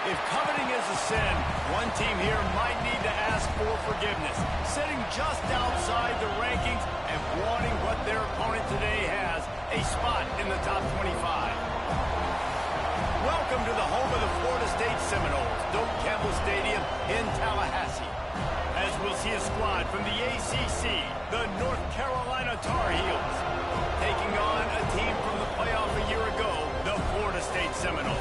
If coveting is a sin, one team here might need to ask for forgiveness, sitting just outside the rankings and wanting what their opponent today has, a spot in the top 25. Welcome to the home of the Florida State Seminoles, Doak Campbell Stadium in Tallahassee. As we'll see a squad from the ACC, the North Carolina Tar Heels, taking on a team from the playoff a year ago, the Florida State Seminoles.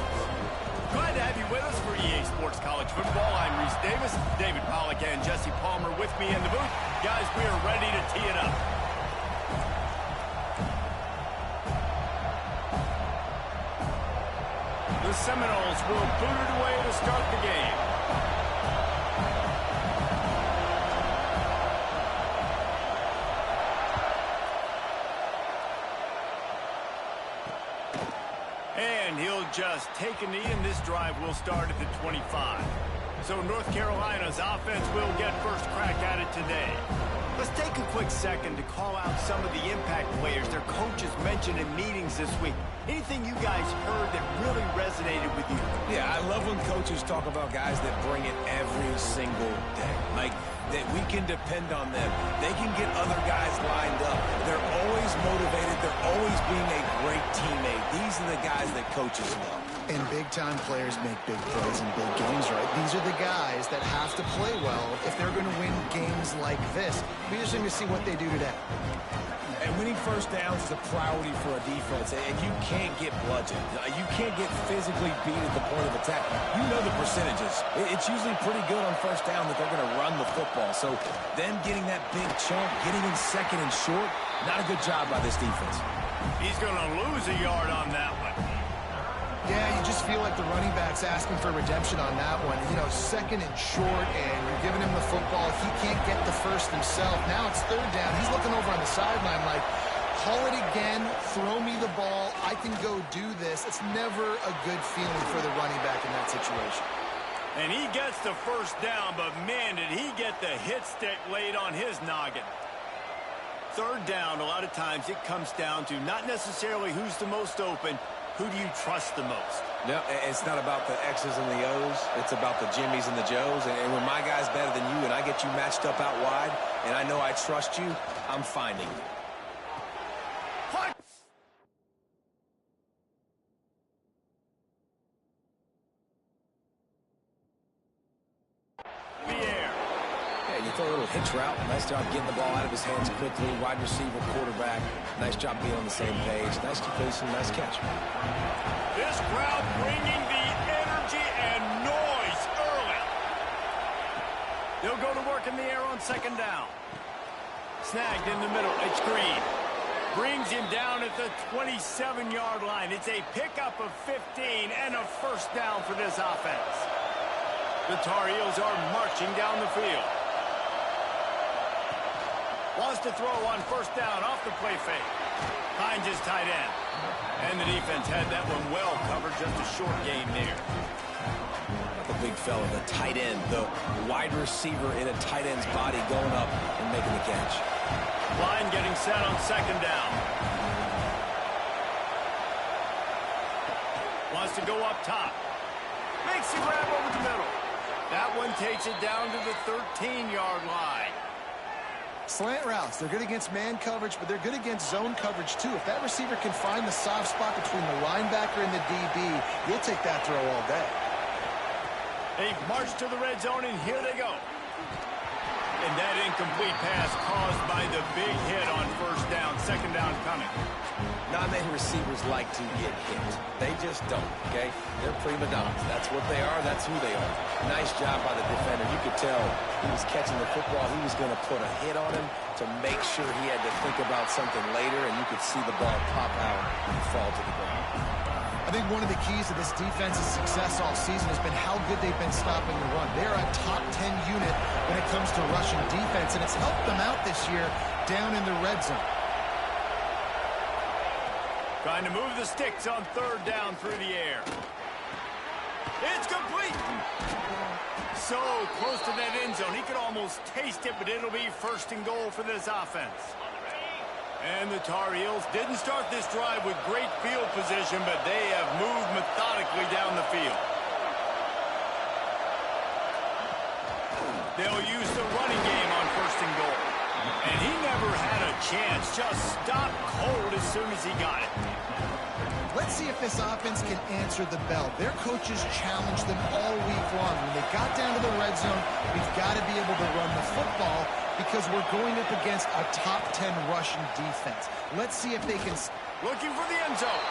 Glad to have you with us for EA Sports College Football. I'm Reese Davis, David Pollack and Jesse Palmer with me in the booth. Guys, we are ready to tee it up. The Seminoles will boot it away to start the game. And he'll just take a knee, and this drive will start at the 25. So North Carolina's offense will get first crack at it today. Let's take a quick second to call out some of the impact players their coaches mentioned in meetings this week. Anything you guys heard that really resonated with you? Yeah, I love when coaches talk about guys that bring it every single day. Like, that we can depend on them. They can get other guys lined up. They're always motivated. They're always being a great teammate. These are the guys that coaches love. And big-time players make big plays in big games, right? These are the guys that have to play well if they're going to win games like this. Be interesting to see what they do today. And winning first downs is a priority for a defense, and you can't get bludgeoned. You can't get physically beat at the point of attack. You know the percentages. It's usually pretty good on first down that they're going to run the football. So them getting that big chunk, getting in second and short, not a good job by this defense. He's going to lose a yard on that one. Yeah, you just feel like the running back's asking for redemption on that one. You know, second and short, and you're giving him the football. He can't get the first himself. Now it's third down. He's looking over on the sideline like, call it again, throw me the ball, I can go do this. It's never a good feeling for the running back in that situation. And he gets the first down, but man, did he get the hit stick laid on his noggin. Third down, a lot of times it comes down to not necessarily who's the most open. Who do you trust the most? No, it's not about the X's and the O's. It's about the Jimmies and the Joes. And when my guy's better than you and I get you matched up out wide and I know I trust you, I'm finding you. What? The air. Yeah, you throw a little hitch route. Nice job getting the ball out of his hands quickly. Wide receiver, quarterback. Nice job being on the same page. Nice completion, nice catch. This crowd bringing the energy and noise early. They'll go to work in the air on second down. Snagged in the middle. It's Green. Brings him down at the 27-yard line. It's a pickup of 15 and a first down for this offense. The Tar Heels are marching down the field. Wants to throw on first down off the play fake. Finds his tight end. And the defense had that one well covered, just a short gain there. The big fella, the tight end, the wide receiver in a tight end's body going up and making the catch. Line getting set on second down. Wants to go up top. Makes the grab over the middle. That one takes it down to the 13-yard line. Slant routes, they're good against man coverage, but they're good against zone coverage too. If that receiver can find the soft spot between the linebacker and the DB, you'll take that throw all day. They march to the red zone, and here they go. And that incomplete pass caused by the big hit on first down. Second down coming. Not many receivers like to get hit. They just don't, okay? They're prima donnas. That's what they are. That's who they are. Nice job by the defender. You could tell he was catching the football. He was going to put a hit on him to make sure he had to think about something later, and you could see the ball pop out and fall to the ground. I think one of the keys to this defense's success all season has been how good they've been stopping the run. They're a top 10 unit when it comes to rushing defense, and it's helped them out this year down in the red zone. Trying to move the sticks on third down through the air. It's complete. So close to that end zone. He could almost taste it, but it'll be first and goal for this offense. And the Tar Heels didn't start this drive with great field position, but they have moved methodically down the field. They'll use the running game on 1st and goal. And he never had a chance. Just stopped cold as soon as he got it. Let's see if this offense can answer the bell. Their coaches challenged them all week long. When they got down to the red zone, we've got to be able to run the football because we're going up against a top 10 rushing defense. Let's see if they can... Looking for the end zone.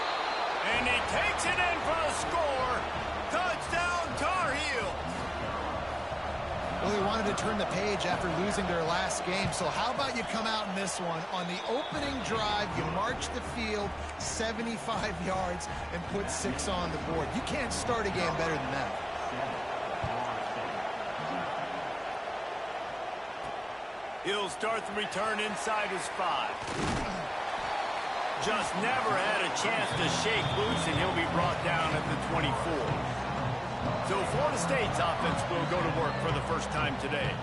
And he takes it in for the score. Touchdown, Tar Heels. Well, they wanted to turn the page after losing their last game, so how about you come out in this one? On the opening drive, you march the field 75 yards and put 6 on the board. You can't start a game better than that. He'll start the return inside his 5. Just never had a chance to shake loose, and he'll be brought down at the 24. So Florida State's offense will go to work for the first time today.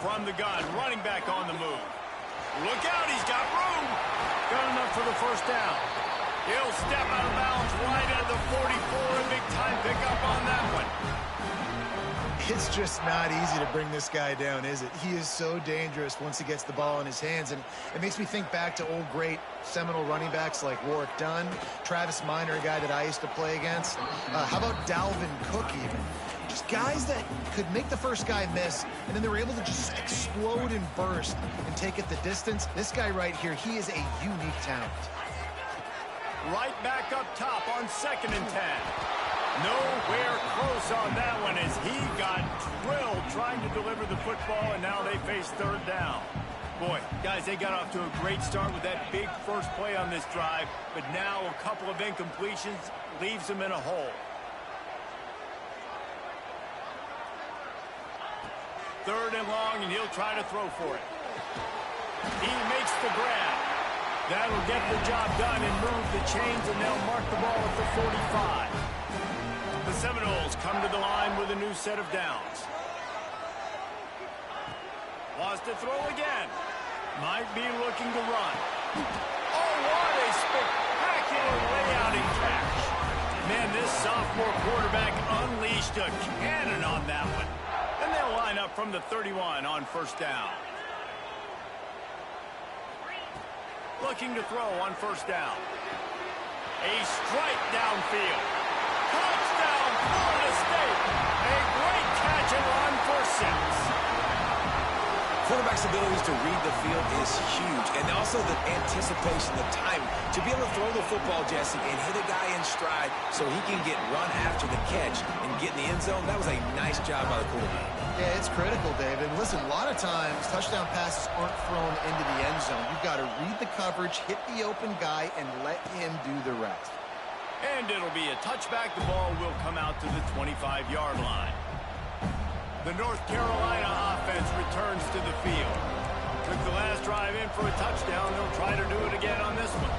From the gun, running back on the move. Look out, he's got room. Got enough for the first down. He'll step out of bounds right at the 44, a big-time pickup on that one. It's just not easy to bring this guy down, is it? He is so dangerous once he gets the ball in his hands, and it makes me think back to old great Seminole running backs like Warwick Dunn, Travis Minor, a guy that I used to play against. How about Dalvin Cook even? Just guys that could make the first guy miss, and then they were able to just explode and burst and take it the distance. This guy right here, he is a unique talent. Right back up top on 2nd and 10. Nowhere close on that one as he got drilled trying to deliver the football, and now they face 3rd down. Boy, guys, they got off to a great start with that big first play on this drive, but now a couple of incompletions leaves them in a hole. 3rd and long, and he'll try to throw for it. He makes the grab. That'll get the job done and move the chains, and they'll mark the ball at the 45. The Seminoles come to the line with a new set of downs. Wants to throw again. Might be looking to run. Oh, what a spectacular layout and catch. Man, this sophomore quarterback unleashed a cannon on that one. And they'll line up from the 31 on 1st down. Looking to throw on 1st down. A strike downfield. Touchdown, Florida State. A great catch and run for 6. Quarterback's abilities to read the field is huge, and also the anticipation, the time to be able to throw the football, Jesse, and hit a guy in stride so he can get run after the catch and get in the end zone. That was a nice job by the quarterback. Yeah, it's critical, David. Listen, a lot of times touchdown passes aren't thrown into the end zone. You've got to read the coverage, hit the open guy, and let him do the rest. And it'll be a touchback. The ball will come out to the 25-yard line. The North Carolina offense returns to the field. Took the last drive in for a touchdown. They'll try to do it again on this one.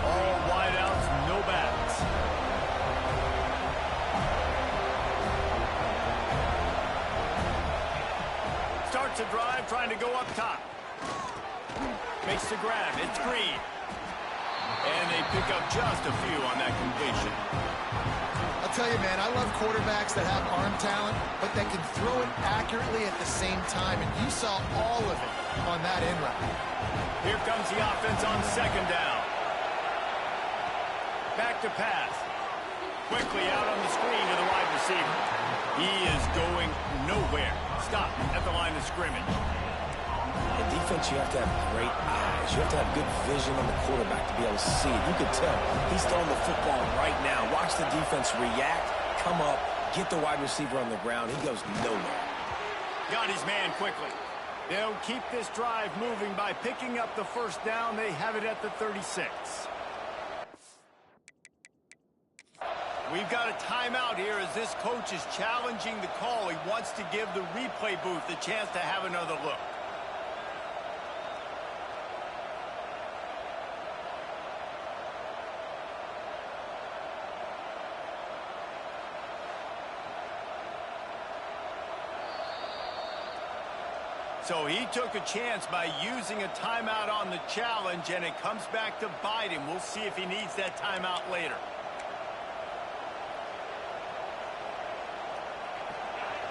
All wideouts, no backs. Starts a drive trying to go up top. Makes the grab. It's Green. And they pick up just a few on that completion. I'll tell you, man, I love quarterbacks that have arm talent, but that can throw it accurately at the same time, and you saw all of it on that end route. Here comes the offense on 2nd down. Back to pass. Quickly out on the screen to the wide receiver. He is going nowhere. Stop at the line of scrimmage. In defense, you have to have great eyes. You have to have good vision on the quarterback to be able to see it. You could tell he's throwing the football right now. Watch the defense react, come up, get the wide receiver on the ground. He goes nowhere. Got his man quickly. They'll keep this drive moving by picking up the 1st down. They have it at the 36. We've got a timeout here as this coach is challenging the call. He wants to give the replay booth a chance to have another look. So he took a chance by using a timeout on the challenge, and it comes back to bite him. We'll see if he needs that timeout later.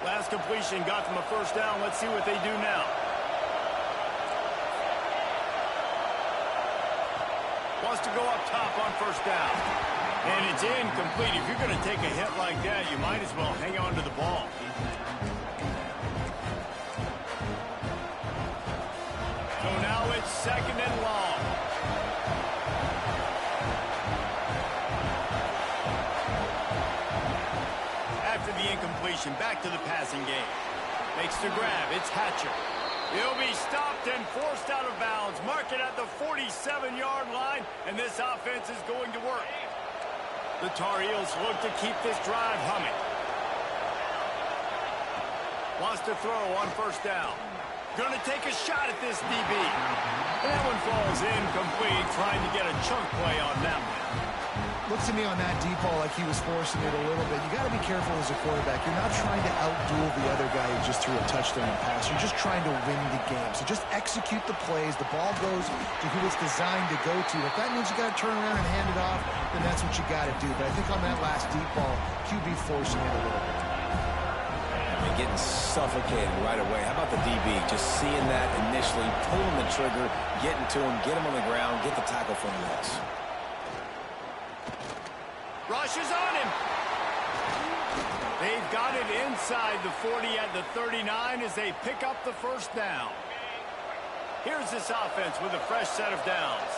Last completion got them a first down. Let's see what they do now. Wants to go up top on first down. And it's incomplete. If you're going to take a hit like that, you might as well hang on to the ball. So now it's second and long. After the incompletion, back to the passing game. Makes the grab. It's Hatcher. He'll be stopped and forced out of bounds. Mark it at the 47-yard line, and this offense is going to work. The Tar Heels look to keep this drive humming. Wants to throw on first down. Going to take a shot at this DB. And that one falls incomplete, trying to get a chunk play on that one. Looks to me on that deep ball like he was forcing it a little bit. You got to be careful as a quarterback. You're not trying to outduel the other guy who just threw a touchdown pass. You're just trying to win the game. So just execute the plays. The ball goes to who it's designed to go to. If that means you got to turn around and hand it off, then that's what you got to do. But I think on that last deep ball, QB forcing it a little bit. And getting suffocated right away. How about the DB? Just seeing that initially, pulling the trigger, getting to him, get him on the ground, get the tackle for the loss. Rushes on him. They've got it inside the 40 at the 39 as they pick up the first down. Here's this offense with a fresh set of downs.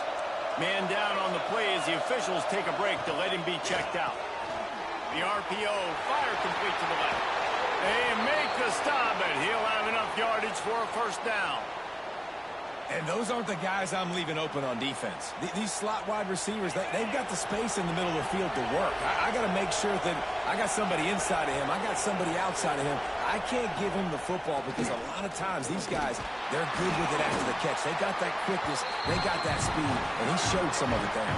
Man down on the play as the officials take a break to let him be checked out. The RPO, fire complete to the left. They make the stop, but he'll have enough yardage for a first down. And those aren't the guys I'm leaving open on defense. These slot wide receivers, they've got the space in the middle of the field to work. I got to make sure that I got somebody inside of him. I got somebody outside of him. I can't give him the football because a lot of times these guys, they're good with it after the catch. They got that quickness. They got that speed, and he showed some of it there.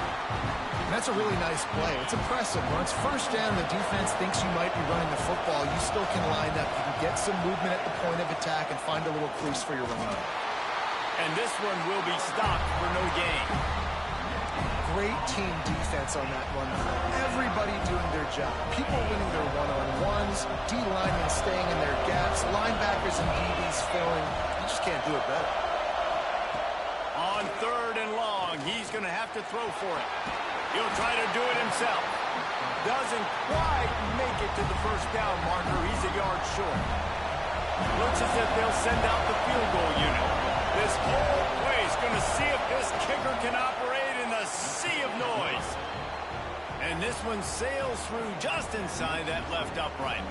That's a really nice play. It's impressive. When it's first down, the defense thinks you might be running the football. You still can line up. You can get some movement at the point of attack and find a little crease for your running back. And this one will be stopped for no gain. Great team defense on that one. Everybody doing their job. People winning their one-on-ones, D-linemen staying in their gaps, linebackers and DBs filling. You just can't do it better. On third and long, he's going to have to throw for it. He'll try to do it himself. Doesn't quite make it to the first down marker. He's a yard short. Looks as if they'll send out the field goal unit. This whole play is going to see if this kicker can operate in the sea of noise. And this one sails through just inside that left upright.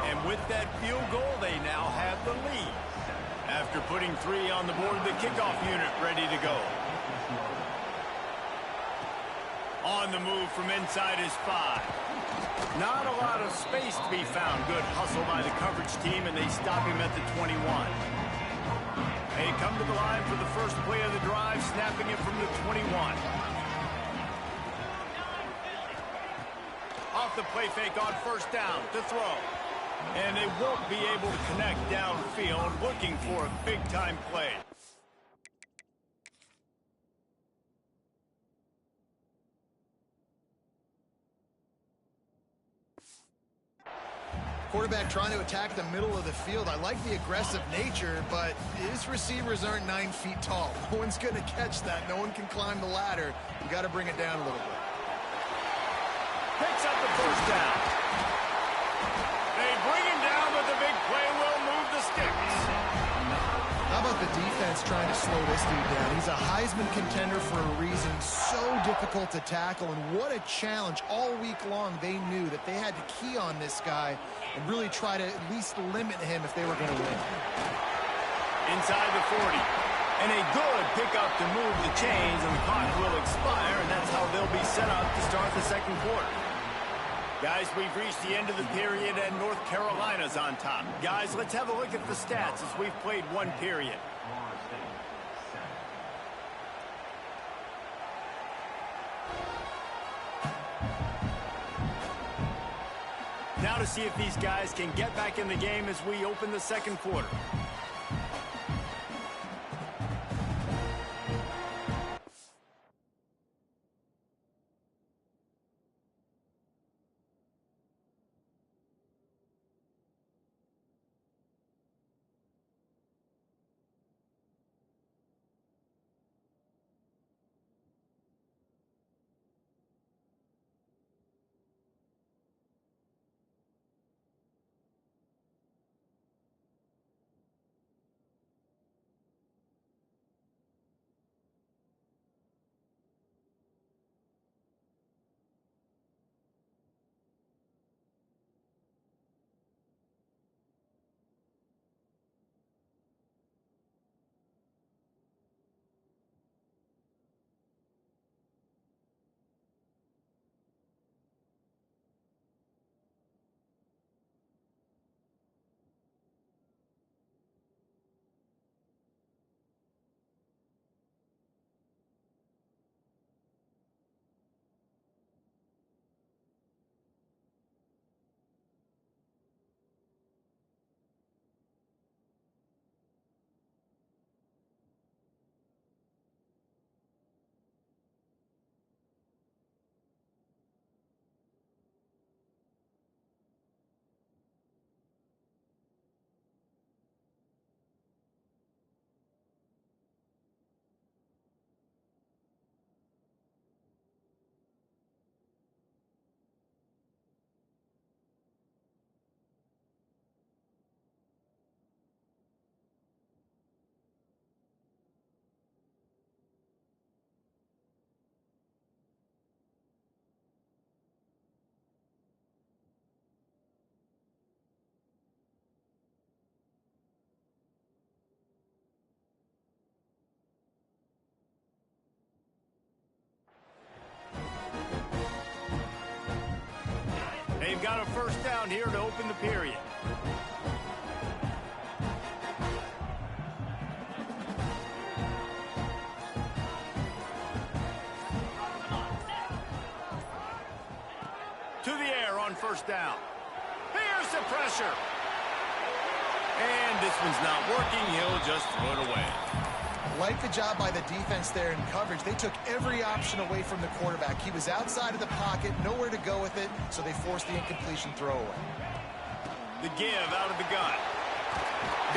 And with that field goal, they now have the lead. After putting 3 on the board, the kickoff unit ready to go. On the move from inside is 5. Not a lot of space to be found. Good hustle by the coverage team, and they stop him at the 21. They come to the line for the first play of the drive, snapping it from the 21. Off the play fake on first down to throw. And they won't be able to connect downfield, looking for a big-time play. Quarterback trying to attack the middle of the field. I like the aggressive nature, but his receivers aren't 9 feet tall. No one's going to catch that. No one can climb the ladder. You got to bring it down a little bit. Picks up the first down. They bring him down, but the big play will move the sticks. How about the defense trying to slow this dude down? He's a Heisman contender for a reason. So difficult to tackle, and what a challenge. All week long, they knew that they had to key on this guy and really try to at least limit him if they were going to win. Inside the 40. And a good pickup to move the chains, and the clock will expire, and that's how they'll be set up to start the second quarter. Guys, we've reached the end of the period, and North Carolina's on top. Guys, let's have a look at the stats as we've played one period. Now to see if these guys can get back in the game as we open the second quarter. got a first down here to open the period. To the air on first down. Here's the pressure. And this one's not working. He'll just throw it away. Like the job by the defense there in coverage. They took every option away from the quarterback. He was outside of the pocket, nowhere to go with it, so they forced the incompletion throwaway. The give out of the gun.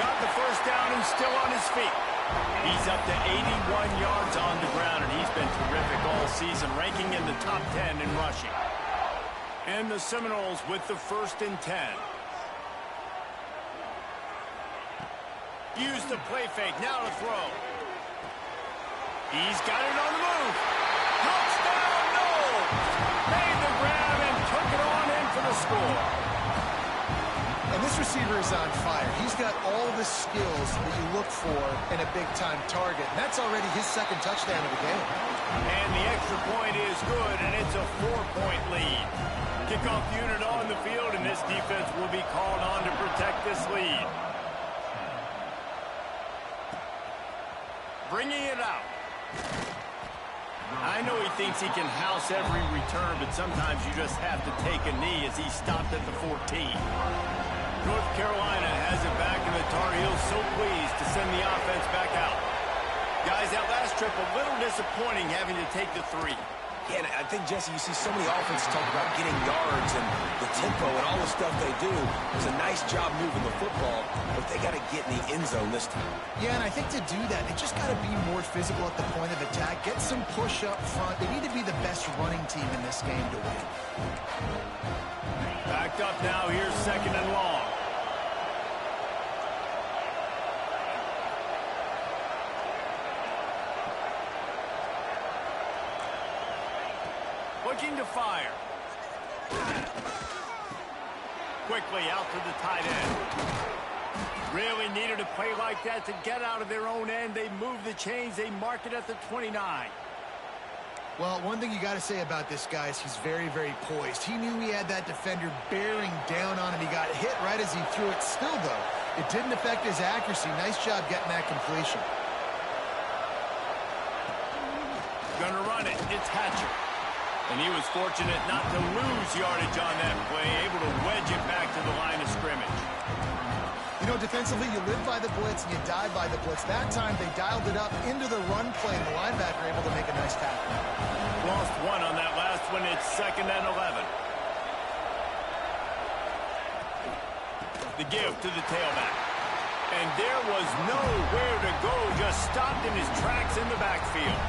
Got the first down and still on his feet. He's up to 81 yards on the ground, and he's been terrific all season, ranking in the top 10 in rushing. And the Seminoles with the 1st and 10. Use the play fake, now to throw. He's got it on the move. Touchdown, no! Made the grab and took it on in for the score. And this receiver is on fire. He's got all the skills that you look for in a big-time target. And that's already his 2nd touchdown of the game. And the extra point is good, and it's a 4-point lead. Kickoff unit on the field, and this defense will be called on to protect this lead. Bringing it out. I know he thinks he can house every return, but sometimes you just have to take a knee as he stopped at the 14. North Carolina has it back, and the Tar Heels so pleased to send the offense back out. Guys, that last trip a little disappointing having to take the 3. Yeah, and I think, Jesse, you see so many offenses talk about getting yards and the tempo and all the stuff they do. It was a nice job moving the football, but they got to get in the end zone this time. Yeah, and I think to do that, they just got to be more physical at the point of attack, get some push up front. They need to be the best running team in this game to win. Backed up now, here's 2nd and long. Looking to fire. Quickly out to the tight end. Really needed a play like that to get out of their own end. They move the chains. They mark it at the 29. Well, one thing you got to say about this guy is he's very, very poised. He knew he had that defender bearing down on him. He got hit right as he threw it. Still, though, it didn't affect his accuracy. Nice job getting that completion. Gonna run it. It's Hatcher. And he was fortunate not to lose yardage on that play, able to wedge it back to the line of scrimmage. You know, defensively, you live by the blitz and you die by the blitz. That time, they dialed it up into the run play, and the linebacker able to make a nice tackle. Lost 1 on that last one. It's 2nd and 11. The give to the tailback. And there was nowhere to go, just stopped in his tracks in the backfield.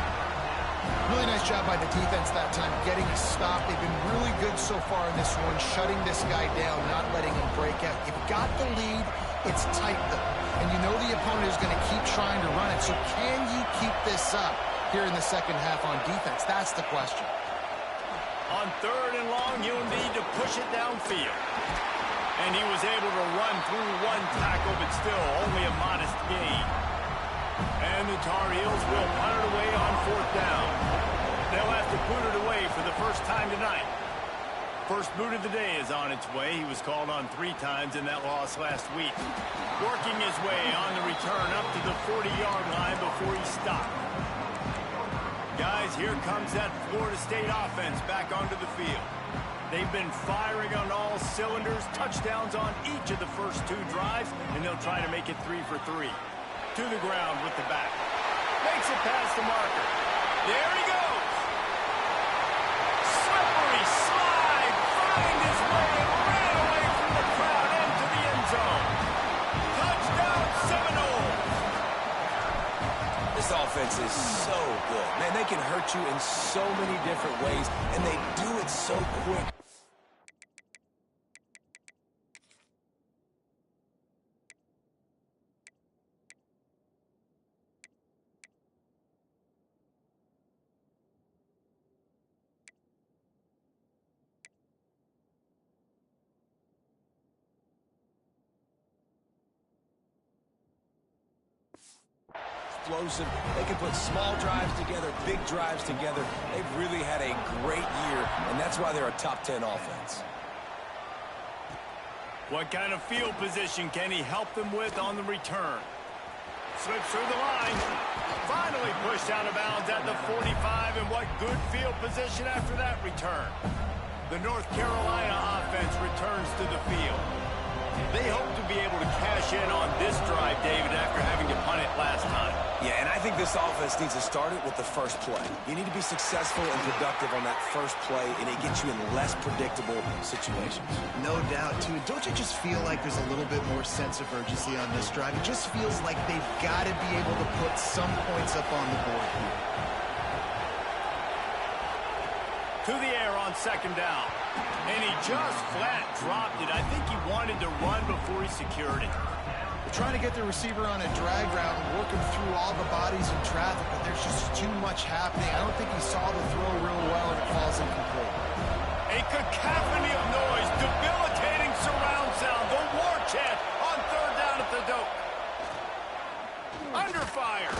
Really nice job by the defense that time, getting a stop. They've been really good so far in this one, shutting this guy down, not letting him break out. You've got the lead. It's tight, though. And you know the opponent is going to keep trying to run it. So can you keep this up here in the 2nd half on defense? That's the question. On 3rd and long, you'll need to push it downfield. And he was able to run through 1 tackle, but still only a modest gain. And the Tar Heels will punt it away on 4th down. They'll have to boot it away for the first time tonight. First boot of the day is on its way. He was called on 3 times in that loss last week. Working his way on the return up to the 40-yard line before he stopped. Guys, here comes that Florida State offense back onto the field. They've been firing on all cylinders, touchdowns on each of the first 2 drives, and they'll try to make it 3 for 3. To the ground with the back. Makes it past the marker. There he goes. Slippery slide. Find his way and ran away from the crowd into the end zone. Touchdown Seminoles. This offense is so good. Man, they can hurt you in so many different ways, and they do it so quick. Explosive. They can put small drives together, big drives together. They've really had a great year, and that's why they're a top 10 offense. What kind of field position can he help them with on the return? Slips through the line. Finally pushed out of bounds at the 45, and what good field position after that return. The North Carolina offense returns to the field. They hope to be able to cash in on this drive, David, after having to punt it last time. Yeah, and I think this offense needs to start it with the first play. You need to be successful and productive on that first play, and it gets you in less predictable situations. No doubt, too. Don't you just feel like there's a little bit more sense of urgency on this drive? It just feels like they've got to be able to put some points up on the board here. To the air on second down. And he just flat dropped it. I think he wanted to run before he secured it. They're trying to get the receiver on a drag route and working through all the bodies in traffic, but there's just too much happening. I don't think he saw the throw real well, and it falls incomplete. A cacophony of noise, debilitating surround sound, the war chant on third down at the Doak. Under fire.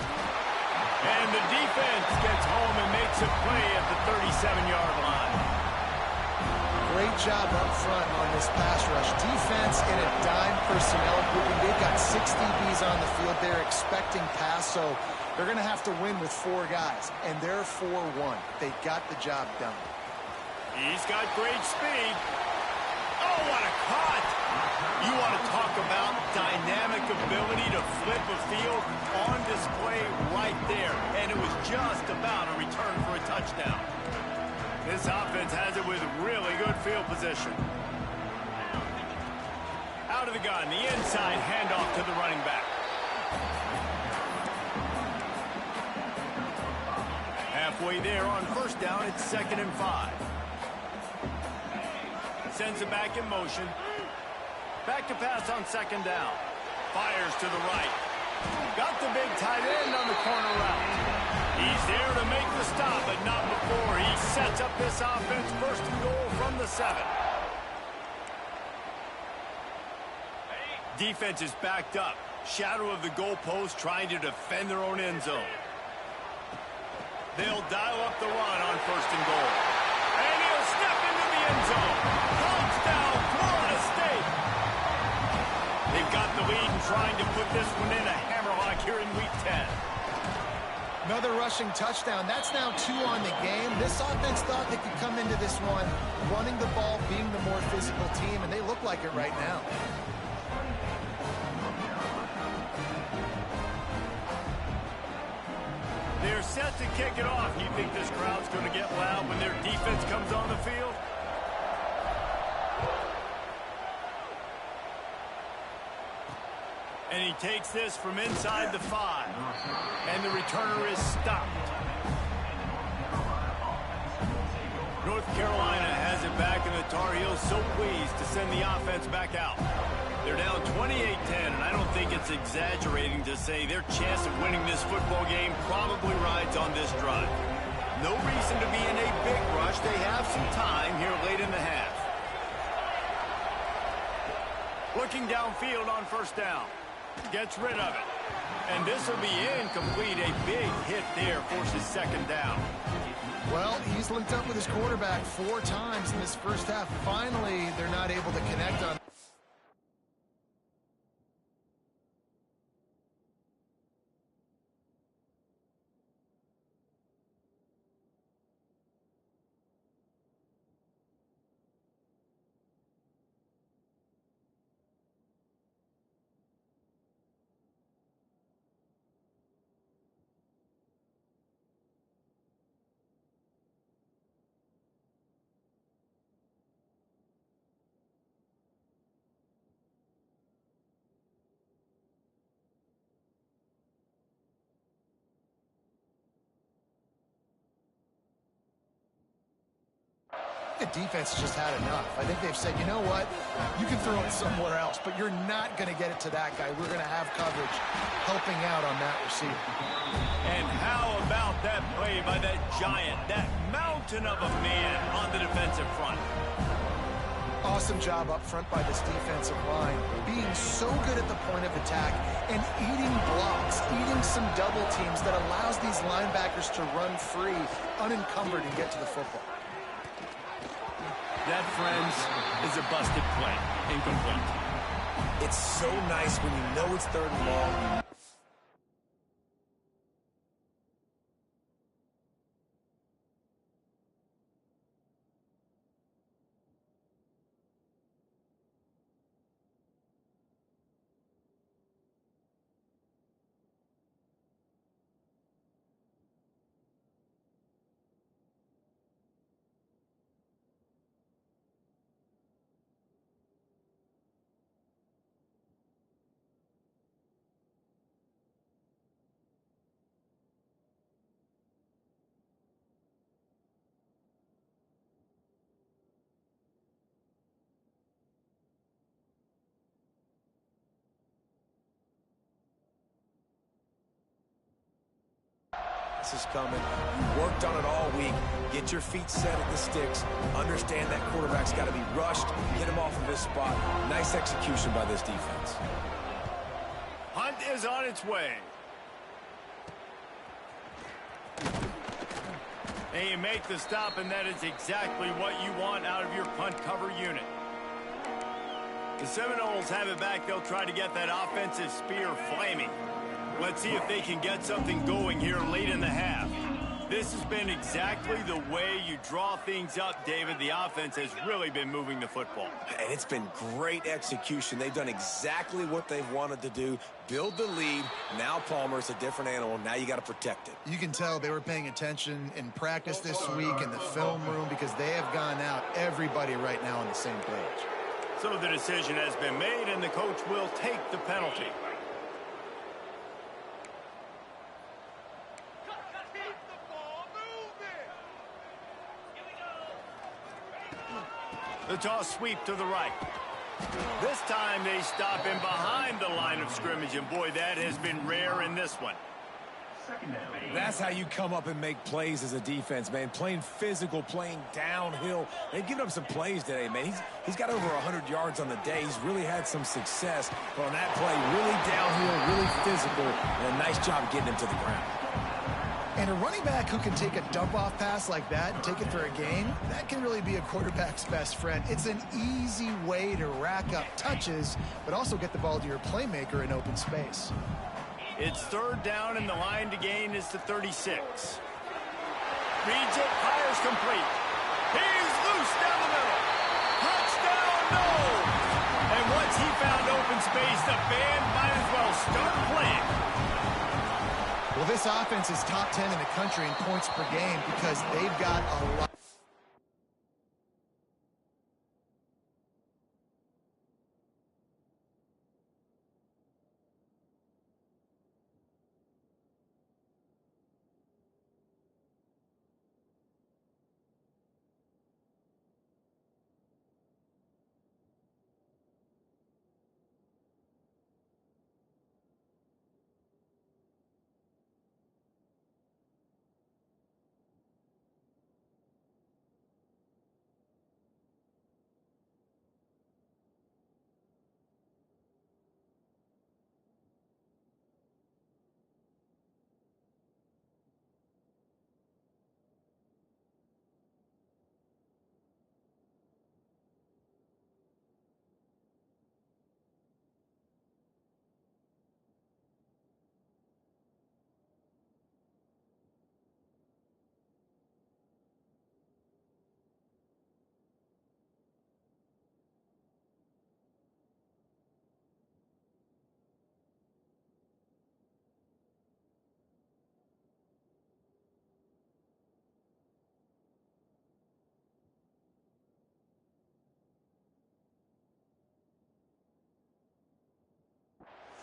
And the defense gets home and makes a play at the 37-yard line. Great job up front on this pass rush. Defense in a dime personnel grouping. They've got 6 DBs on the field. They're expecting pass, so they're going to have to win with 4 guys. And they're 4-1. They got the job done. He's got great speed. Oh, what a cut! You want to talk about dynamic ability to flip a field on display right there. And it was just about a return for a touchdown. This offense has it with really good field position. Out of the gun, the inside handoff to the running back. Halfway there on first down, it's 2nd and 5. Sends it back in motion. Back to pass on 2nd down. Fires to the right. Got the big tight end on the corner route. He's there to make the stop, but not before he sets up this offense 1st and goal from the 7. Defense is backed up. Shadow of the goalpost trying to defend their own end zone. They'll dial up the run on 1st and goal. And he'll step into the end zone. Touchdown, Florida State. They've got the lead and trying to put this one in a hammerlock here in Week 10. Another rushing touchdown. That's now 2 on the game. This offense thought they could come into this one running the ball, being the more physical team, and they look like it right now. They're set to kick it off. You think this crowd's going to get loud when their defense comes on the field? And he takes this from inside the 5. And the returner is stopped. North Carolina has it back, and the Tar Heels so pleased to send the offense back out. They're down 28-10, and I don't think it's exaggerating to say their chance of winning this football game probably rides on this drive. No reason to be in a big rush. They have some time here late in the half. Looking downfield on 1st down. Gets rid of it. And this will be incomplete. A big hit there forces 2nd down. Well, he's linked up with his quarterback 4 times in this first half. Finally, they're not able to connect on. The defense just had enough. I think they've said, you know what, you can throw it somewhere else, but you're not going to get it to that guy. We're going to have coverage helping out on that receiver. And how about that play by that giant, that mountain of a man on the defensive front? Awesome job up front by this defensive line, being so good at the point of attack and eating blocks, eating some double teams that allows these linebackers to run free, unencumbered, and get to the football. That, friends, is a busted play. Incomplete. It's so nice when you know it's 3rd and long. This is coming. You worked on it all week. Get your feet set at the sticks. Understand that quarterback's got to be rushed. Get him off of his spot. Nice execution by this defense. Hunt is on its way. And you make the stop, and that is exactly what you want out of your punt cover unit. The Seminoles have it back. They'll try to get that offensive spear flaming. Let's see if they can get something going here late in the half. This has been exactly the way you draw things up, David. The offense has really been moving the football. And it's been great execution. They've done exactly what they've wanted to do. Build the lead. Now Palmer's a different animal. Now you got to protect it. You can tell they were paying attention in practice this week in the film room because they have gone out, everybody right now on the same page. So the decision has been made, and the coach will take the penalty. The toss sweep to the right. This time they stop him behind the line of scrimmage, and boy, that has been rare in this one. That's how you come up and make plays as a defense, man. Playing physical, playing downhill. They've given up some plays today, man. He's got over 100 yards on the day. He's really had some success. But on that play, really downhill, really physical, and a nice job getting him to the ground. And a running back who can take a dump-off pass like that and take it for a gain, that can really be a quarterback's best friend. It's an easy way to rack up touches, but also get the ball to your playmaker in open space. It's 3rd down, and the line to gain is to 36. Reads it, fires complete. He's loose down the middle. Touchdown, no! And once he found open space, the band might as well start playing. Well, this offense is top 10 in the country in points per game because they've got a lot.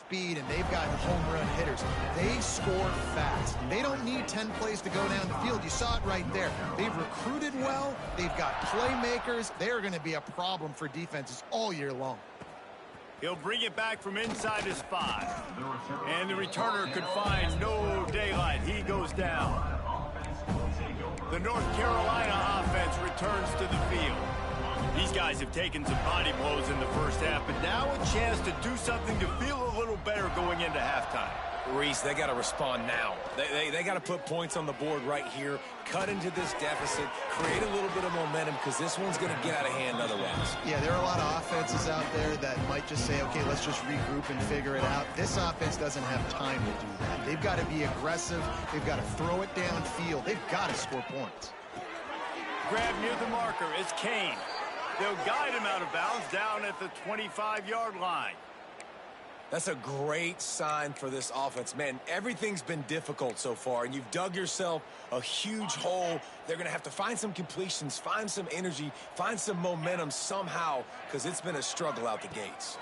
Speed, and they've got home run hitters. They score fast. They don't need 10 plays to go down the field. You saw it right there. They've recruited well. They've got playmakers. They're going to be a problem for defenses all year long. He'll bring it back from inside his 5. And the returner could find no daylight. He goes down. The North Carolina offense returns to the field. These guys have taken some body blows in the first half, but now a chance to do something to feel a little better going into halftime. Reese, they got to respond now. They got to put points on the board right here, cut into this deficit, create a little bit of momentum because this one's going to get out of hand otherwise. Yeah, there are a lot of offenses out there that might just say, okay, let's just regroup and figure it out. This offense doesn't have time to do that. They've got to be aggressive. They've got to throw it downfield. They've got to score points. Grab near the marker. It's Kane. They'll guide him out of bounds down at the 25-yard line. That's a great sign for this offense. Man, everything's been difficult so far, and you've dug yourself a huge hole. They're going to have to find some completions, find some energy, find some momentum somehow, because it's been a struggle out the gates.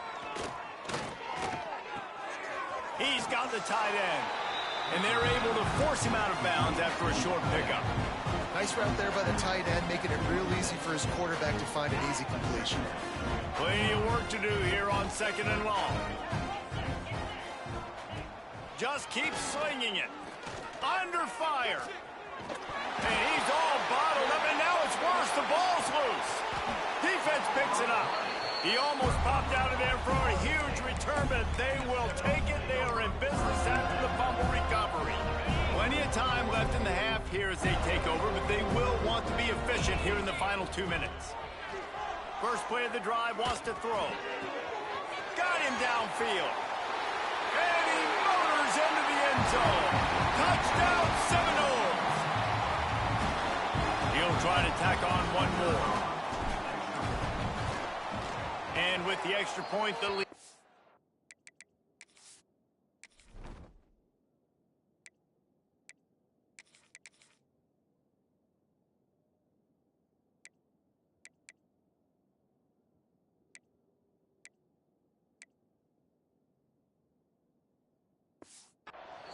He's got the tight end, and they're able to force him out of bounds after a short pickup. Nice route there by the tight end, making it real easy for his quarterback to find an easy completion. Plenty of work to do here on 2nd and long. Just keeps slinging it. Under fire. And he's all bottled up, and now it's worse. The ball's loose. Defense picks it up. He almost popped out of there for a huge return, but they will take it. They are in business after the fumble recovery. Plenty of time left in the half here as they take over, but they will want to be efficient here in the final 2 minutes. First play of the drive, wants to throw. Got him downfield. And he motors into the end zone. Touchdown, Seminoles. He'll try to tack on one more. And with the extra point, the lead.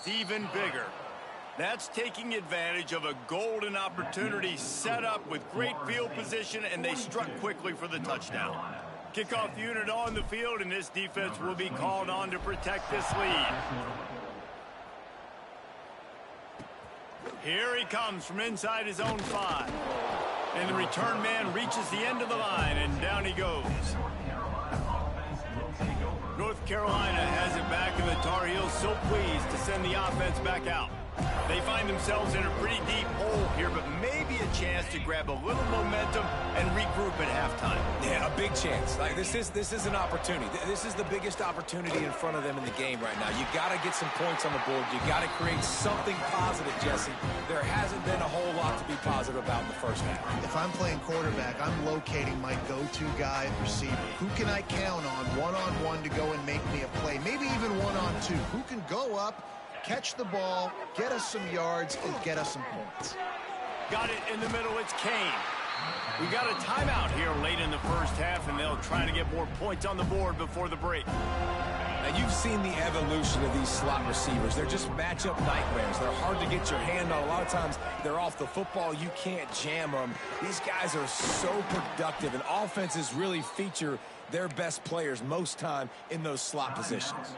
Even bigger. That's taking advantage of a golden opportunity set up with great field position, and they struck quickly for the touchdown. Kickoff unit on the field, and this defense will be called on to protect this lead. Here he comes from inside his own 5. And the return man reaches the end of the line, and down he goes. North Carolina has it back, and the Tar Heels so pleased to send the offense back out. They find themselves in a pretty deep hole here, but maybe a chance to grab a little momentum and regroup at halftime. Yeah, a big chance. Like this is an opportunity. This is the biggest opportunity in front of them in the game right now. You got to get some points on the board. You got to create something positive, Jesse. There hasn't been a whole lot to be positive about in the first half. If I'm playing quarterback, I'm locating my go-to guy at receiver. Who can I count on one-on-one to go and make me a play? Maybe even one-on-two. Who can go up, catch the ball, get us some yards, and get us some points? Got it in the middle. It's Kane. We got a timeout here late in the first half, and they'll try to get more points on the board before the break. Now, you've seen the evolution of these slot receivers. They're just matchup nightmares. They're hard to get your hand on. A lot of times, they're off the football. You can't jam them. These guys are so productive, and offenses really feature their best players most time in those slot positions.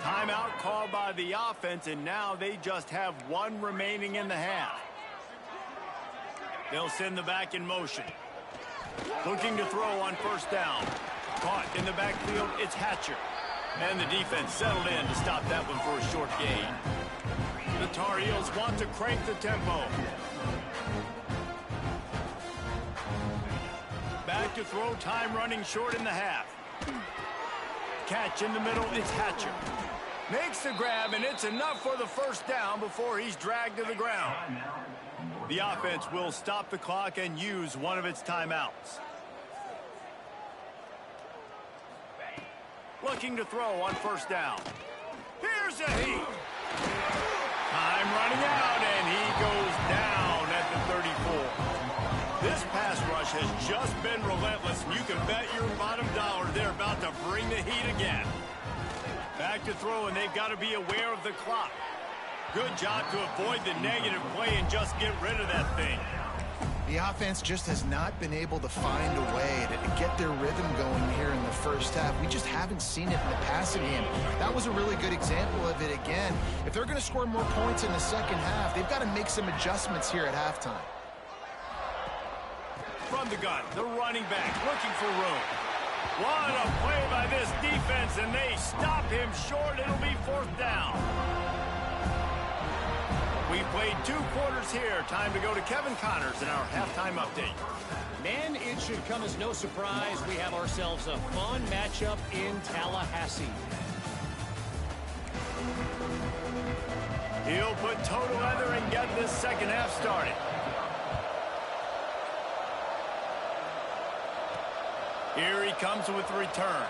Timeout called by the offense, and now they just have one remaining in the half. They'll send the back in motion. Looking to throw on first down. Caught in the backfield, it's Hatcher. And the defense settled in to stop that one for a short gain. The Tar Heels want to crank the tempo. Back to throw, time running short in the half. Catch in the middle, it's Hatcher. Makes the grab, and it's enough for the first down before he's dragged to the ground. The offense will stop the clock and use one of its timeouts. Looking to throw on first down. Here's a heat. Time running out, and he goes down at the 34. This pass rush has just been relentless, and you can bet your bottom dollar they're about to bring the heat again. Back to throw, and they've got to be aware of the clock. Good job to avoid the negative play and just get rid of that thing. The offense just has not been able to find a way to get their rhythm going here in the first half. We just haven't seen it in the passing game. That was a really good example of it again. If they're going to score more points in the second half, they've got to make some adjustments here at halftime. From the gun, the running back looking for room. What a play by this defense, and they stop him short. It'll be 4th down. We've played 2 quarters here. Time to go to Kevin Connors in our halftime update. Man, it should come as no surprise. We have ourselves a fun matchup in Tallahassee. He'll put toe to leather and get this second half started. Here he comes with the return.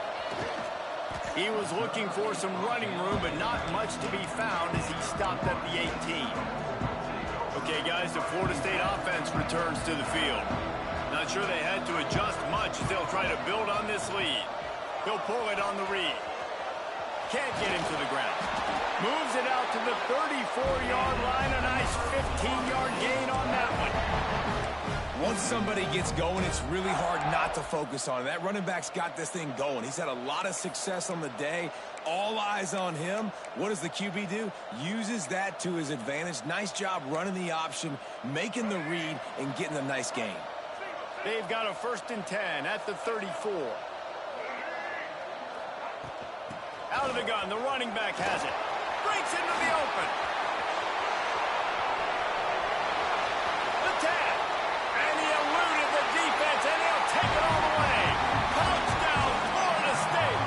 He was looking for some running room, but not much to be found as he stopped at the 18. Okay, guys, the Florida State offense returns to the field. Not sure they had to adjust much as they'll try to build on this lead. He'll pull it on the read. Can't get him to the ground. Moves it out to the 34-yard line. A nice 15-yard gain on that one. Once somebody gets going, it's really hard not to focus on it. That running back's got this thing going. He's had a lot of success on the day. All eyes on him. What does the QB do? Uses that to his advantage. Nice job running the option, making the read, and getting a nice gain. They've got a 1st and 10 at the 34. Out of the gun, the running back has it. Breaks into the open. The tag. And he eluded the defense, and he'll take it all the way. Touchdown, Florida State.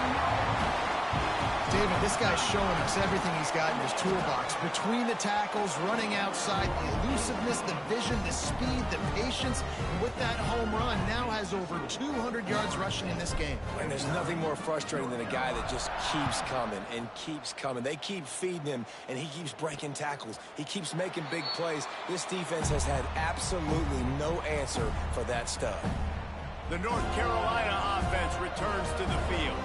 David, this guy's showing us everything he's got in his toolbox. Between the tackles, running outside, the elusiveness, the vision, the speed, the patience. And with that home run, now has over 200 yards rushing in this game. And there's nothing more frustrating than a guy that just keeps coming and keeps coming. They keep feeding him, and he keeps breaking tackles. He keeps making big plays. This defense has had absolutely no answer for that stud. The North Carolina offense returns to the field.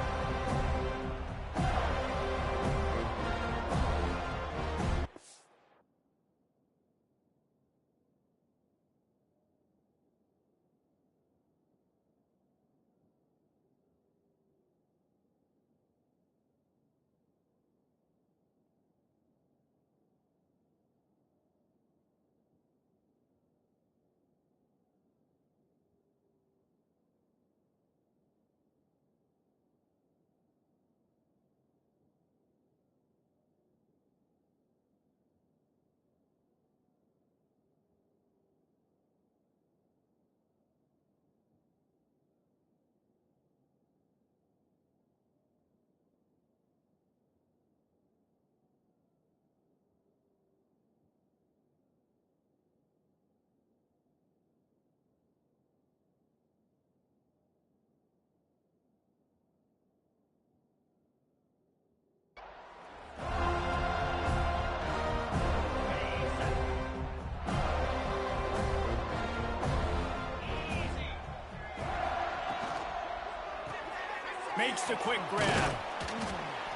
Makes the quick grab.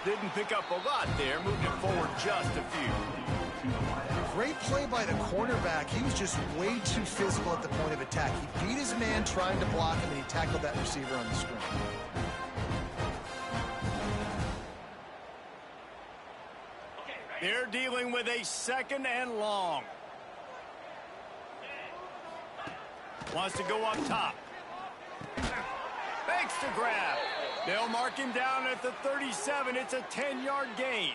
Didn't pick up a lot there, moving it forward just a few. Great play by the cornerback. He was just way too physical at the point of attack. He beat his man trying to block him, and he tackled that receiver on the screen. They're dealing with a 2nd and long. Wants to go up top. Makes the grab. They'll mark him down at the 37. It's a 10-yard gain.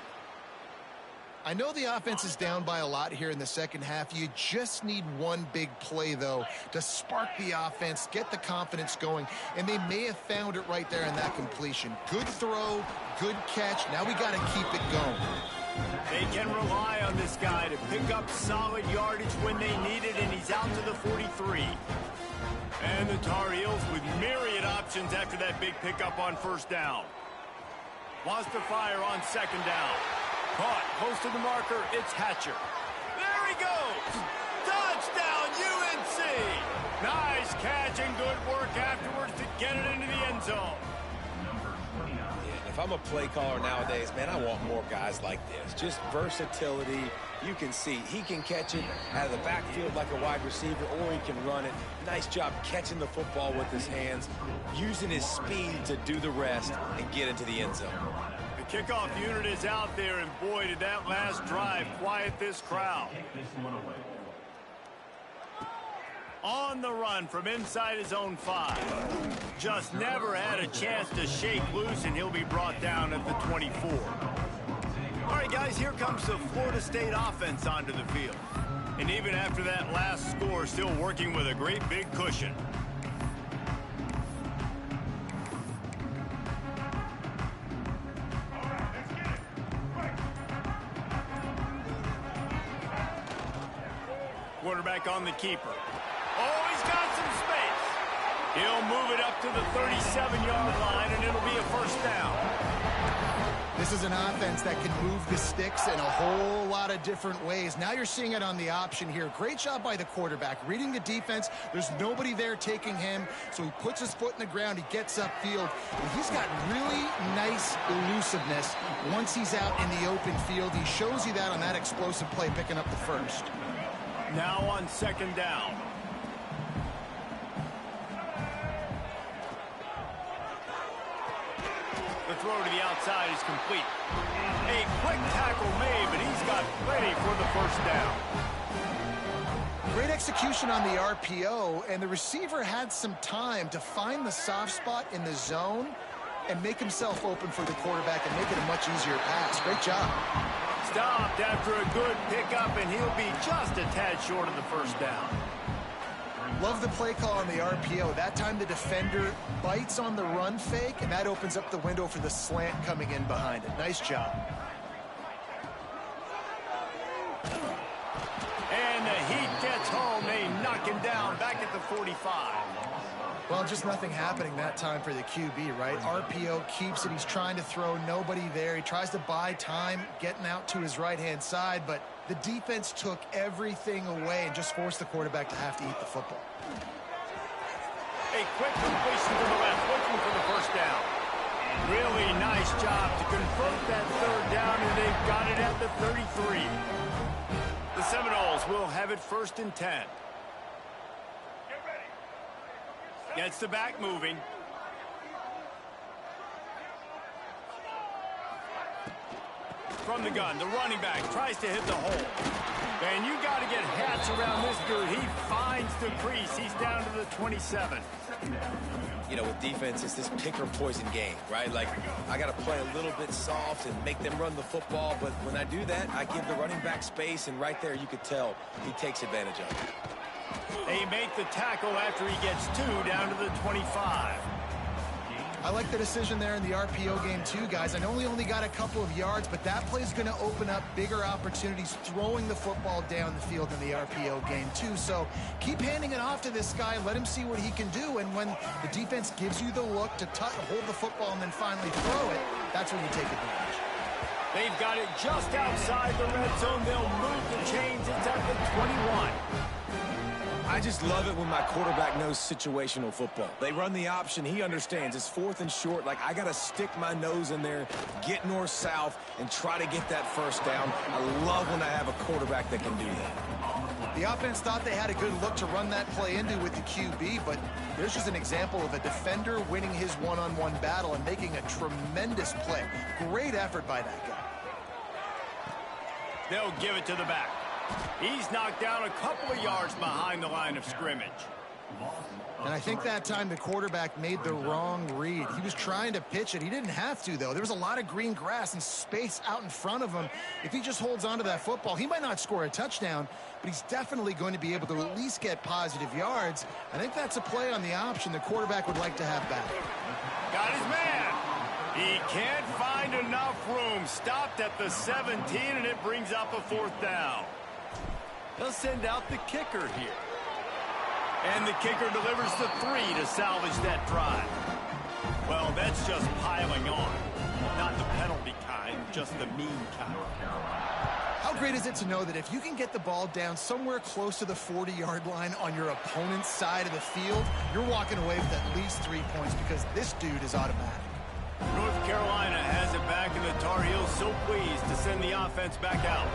I know the offense is down by a lot here in the second half. You just need one big play, though, to spark the offense, get the confidence going, and they may have found it right there in that completion. Good throw, good catch. Now we got to keep it going. They can rely on this guy to pick up solid yardage when they need it, and he's out to the 43. And the Tar Heels with myriad options after that big pickup on 1st down. Wants to fire on 2nd down. Caught close to the marker. It's Hatcher. There he goes. Touchdown, UNC. Nice catch and good work afterwards to get it into the end zone. If I'm a play caller nowadays, man, I want more guys like this. Just versatility. You can see he can catch it out of the backfield like a wide receiver, or he can run it. Nice job catching the football with his hands, using his speed to do the rest and get into the end zone. The kickoff unit is out there, and boy, did that last drive quiet this crowd. on the run from inside his own 5. Just never had a chance to shake loose, and he'll be brought down at the 24. All right, guys, here comes the Florida State offense onto the field. And even after that last score, still working with a great big cushion. Quarterback on the keeper. Oh, he's got some space. He'll move it up to the 37-yard line, and it'll be a first down. This is an offense that can move the sticks in a whole lot of different ways. Now you're seeing it on the option here. Great job by the quarterback. Reading the defense, there's nobody there taking him, so he puts his foot in the ground, he gets upfield. And he's got really nice elusiveness once he's out in the open field. He shows you that on that explosive play, picking up the first. Now on second down. The throw to the outside is complete. A quick tackle made, but he's got plenty for the first down. Great execution on the RPO, and the receiver had some time to find the soft spot in the zone and make himself open for the quarterback and make it a much easier pass. Great job. Stopped after a good pickup, and he'll be just a tad short of the first down. Love the play call on the RPO. That time the defender bites on the run fake, and that opens up the window for the slant coming in behind it. Nice job. And the heat gets home. They knock him down back at the 45. Well, just nothing happening that time for the QB, right? RPO keeps it. He's trying to throw. Nobody there. He tries to buy time getting out to his right-hand side, but the defense took everything away and just forced the quarterback to have to eat the football. A quick completion to the left, looking for the first down. Really nice job to convert that third down, and they've got it at the 33. The Seminoles will have it 1st and 10. Gets the back moving. From the gun, the running back tries to hit the hole. And you got to get hats around this dude. He finds the crease. He's down to the 27. You know, with defense, it's this pick or poison game, right? Like, I got to play a little bit soft and make them run the football. But when I do that, I give the running back space. And right there, you could tell he takes advantage of it. They make the tackle after he gets 2 down to the 25. I like the decision there in the RPO game too, guys. I know he only got a couple of yards, but that play is going to open up bigger opportunities throwing the football down the field in the RPO game too. So keep handing it off to this guy. Let him see what he can do. And when the defense gives you the look to hold the football and then finally throw it, that's when you take advantage. They've got it just outside the red zone. They'll move the chains. It's at the 21. I just love it when my quarterback knows situational football. They run the option. He understands. It's 4th and short. Like, I got to stick my nose in there, get north-south, and try to get that first down. I love when I have a quarterback that can do that. The offense thought they had a good look to run that play into with the QB, but there's just an example of a defender winning his one-on-one battle and making a tremendous play. Great effort by that guy. They'll give it to the back. He's knocked down a couple of yards behind the line of scrimmage. And I think that time the quarterback made the wrong read. He was trying to pitch it. He didn't have to, though. There was a lot of green grass and space out in front of him. If he just holds on to that football, he might not score a touchdown, but he's definitely going to be able to at least get positive yards. I think that's a play on the option the quarterback would like to have back. Got his man. He can't find enough room. Stopped at the 17, and it brings up a 4th down. They'll send out the kicker here. And the kicker delivers the 3 to salvage that drive. Well, that's just piling on. Not the penalty kind, just the mean kind. How great is it to know that if you can get the ball down somewhere close to the 40-yard line on your opponent's side of the field, you're walking away with at least 3 points because this dude is automatic. North Carolina has it back, and the Tar Heels so pleased to send the offense back out.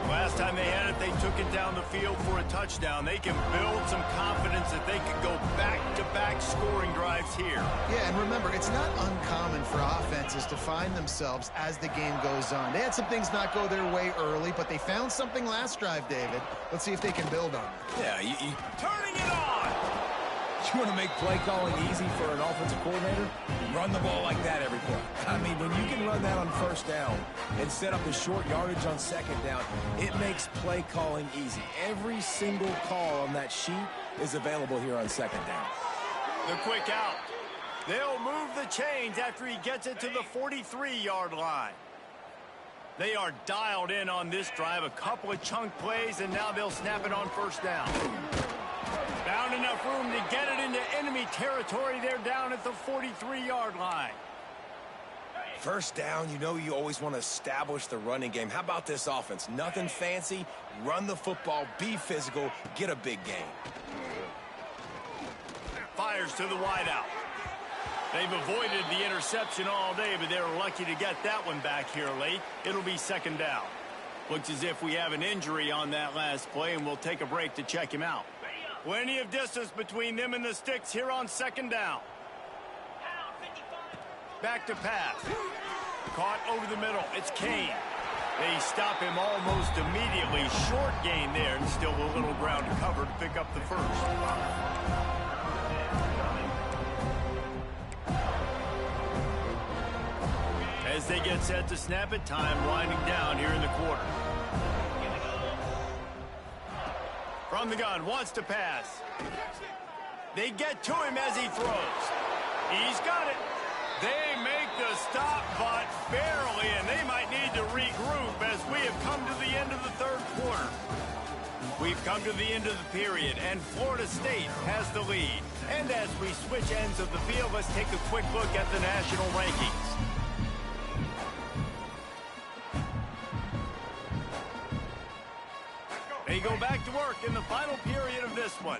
Last time they had it, they took it down the field for a touchdown. They can build some confidence that they could go back-to-back scoring drives here. Yeah, and remember, it's not uncommon for offenses to find themselves as the game goes on. They had some things not go their way early, but they found something last drive, David. Let's see if they can build on it. Yeah, turning it on. You want to make play calling easy for an offensive coordinator? Run the ball like that every play. I mean, when you can run that on first down and set up the short yardage on second down, it makes play calling easy. Every single call on that sheet is available here on second down. The quick out. They'll move the chains after he gets it to the 43-yard line. They are dialed in on this drive. A couple of chunk plays, and now they'll snap it on first down. Found enough room to get it into enemy territory. They're down at the 43-yard line. First down, you know you always want to establish the running game. How about this offense? Nothing fancy. Run the football, be physical, get a big gain. Fires to the wideout. They've avoided the interception all day, but they're lucky to get that one back here late. It'll be second down. Looks as if we have an injury on that last play, and we'll take a break to check him out. Plenty of distance between them and the sticks here on second down. Back to pass. Caught over the middle. It's Kane. They stop him almost immediately. Short gain there, and still a little ground to cover to pick up the first. As they get set to snap it, time winding down here in the quarter. From the gun, wants to pass. They get to him as he throws. He's got it. They make the stop, but barely, and they might need to regroup as we have come to the end of the third quarter. We've come to the end of the period, and Florida State has the lead. And as we switch ends of the field, let's take a quick look at the national rankings. They go back to work in the final period of this one.